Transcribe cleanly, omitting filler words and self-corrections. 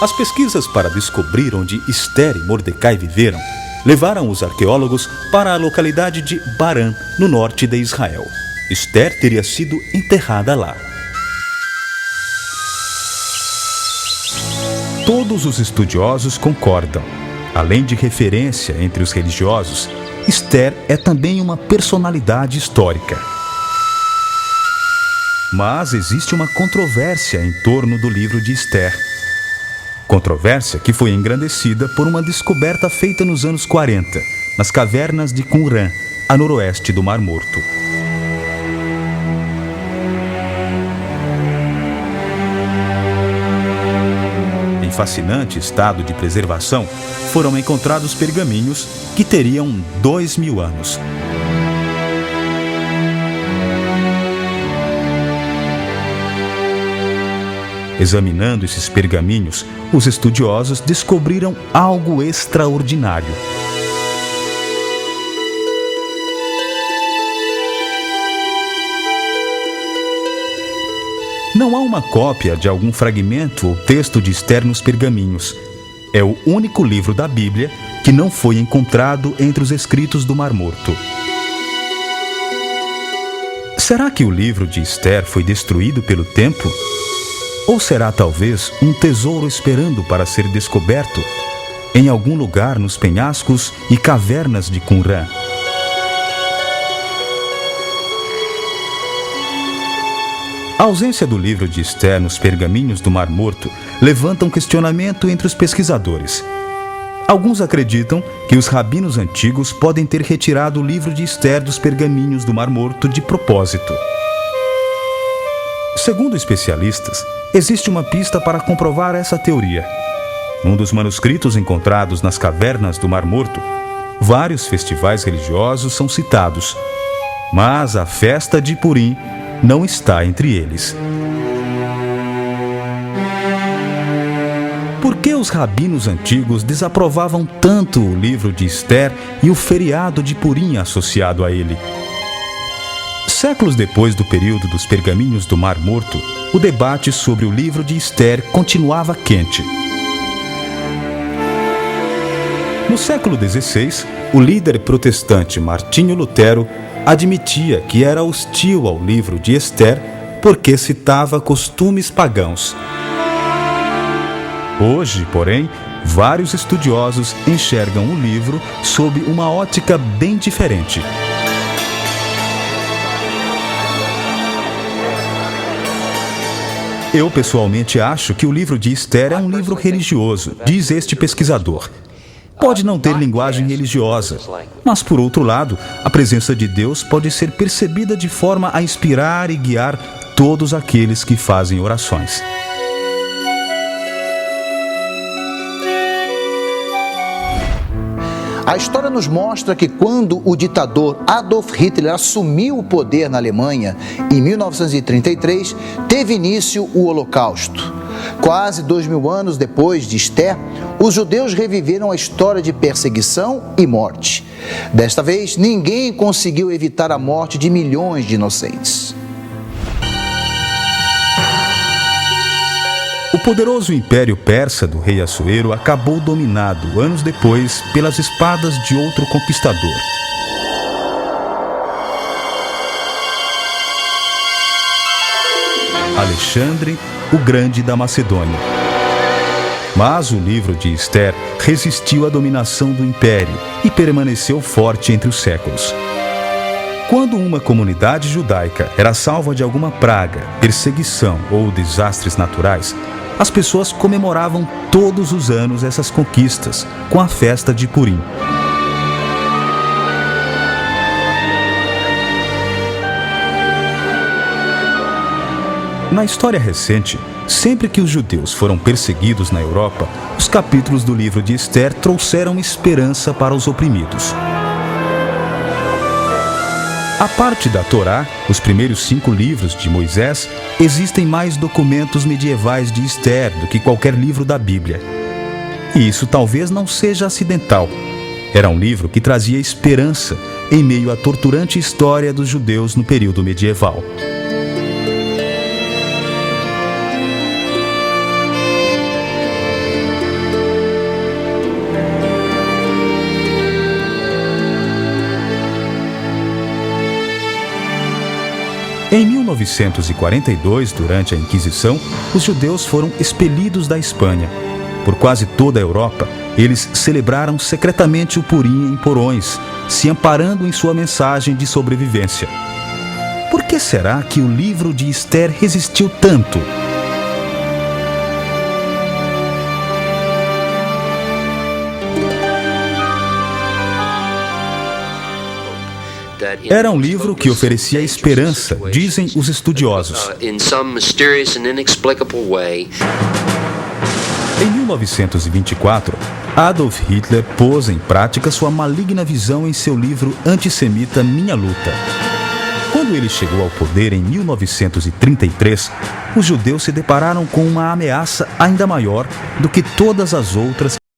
As pesquisas para descobrir onde Ester e Mordecai viveram levaram os arqueólogos para a localidade de Baran, no norte de Israel. Ester teria sido enterrada lá. Todos os estudiosos concordam. Além de referência entre os religiosos, Ester é também uma personalidade histórica. Mas existe uma controvérsia em torno do livro de Ester. Controvérsia que foi engrandecida por uma descoberta feita nos anos 40, nas cavernas de Qumran, a noroeste do Mar Morto. Em fascinante estado de preservação, foram encontrados pergaminhos que teriam 2000 anos. Examinando esses pergaminhos, os estudiosos descobriram algo extraordinário. Não há uma cópia de algum fragmento ou texto de Ester nos pergaminhos. É o único livro da Bíblia que não foi encontrado entre os escritos do Mar Morto. Será que o livro de Ester foi destruído pelo tempo? Ou será talvez um tesouro esperando para ser descoberto em algum lugar nos penhascos e cavernas de Qumran? A ausência do livro de Ester nos pergaminhos do Mar Morto levanta um questionamento entre os pesquisadores. Alguns acreditam que os rabinos antigos podem ter retirado o livro de Ester dos pergaminhos do Mar Morto de propósito. Segundo especialistas, existe uma pista para comprovar essa teoria. Num dos manuscritos encontrados nas cavernas do Mar Morto, vários festivais religiosos são citados, mas a festa de Purim não está entre eles. Por que os rabinos antigos desaprovavam tanto o livro de Ester e o feriado de Purim associado a ele? Séculos depois do período dos pergaminhos do Mar Morto, o debate sobre o livro de Ester continuava quente. No século XVI, o líder protestante Martinho Lutero admitia que era hostil ao livro de Ester porque citava costumes pagãos. Hoje, porém, vários estudiosos enxergam o livro sob uma ótica bem diferente. Eu, pessoalmente, acho que o livro de Ester é um livro religioso, diz este pesquisador. Pode não ter linguagem religiosa, mas, por outro lado, a presença de Deus pode ser percebida de forma a inspirar e guiar todos aqueles que fazem orações. A história nos mostra que quando o ditador Adolf Hitler assumiu o poder na Alemanha em 1933, teve início o Holocausto. Quase 2000 anos depois de Ester, os judeus reviveram a história de perseguição e morte. Desta vez, ninguém conseguiu evitar a morte de milhões de inocentes. O poderoso Império Persa do rei Assuero acabou dominado, anos depois, pelas espadas de outro conquistador. Alexandre, o Grande da Macedônia. Mas o livro de Ester resistiu à dominação do Império e permaneceu forte entre os séculos. Quando uma comunidade judaica era salva de alguma praga, perseguição ou desastres naturais, as pessoas comemoravam todos os anos essas conquistas com a festa de Purim. Na história recente, sempre que os judeus foram perseguidos na Europa, os capítulos do livro de Ester trouxeram esperança para os oprimidos. À parte da Torá, os primeiros 5 livros de Moisés, existem mais documentos medievais de Ester do que qualquer livro da Bíblia. E isso talvez não seja acidental. Era um livro que trazia esperança em meio à torturante história dos judeus no período medieval. Em 1942, durante a Inquisição, os judeus foram expelidos da Espanha. Por quase toda a Europa, eles celebraram secretamente o Purim em porões, se amparando em sua mensagem de sobrevivência. Por que será que o livro de Esther resistiu tanto? Era um livro que oferecia esperança, dizem os estudiosos. Em 1924, Adolf Hitler pôs em prática sua maligna visão em seu livro antissemita Minha Luta. Quando ele chegou ao poder em 1933, os judeus se depararam com uma ameaça ainda maior do que todas as outras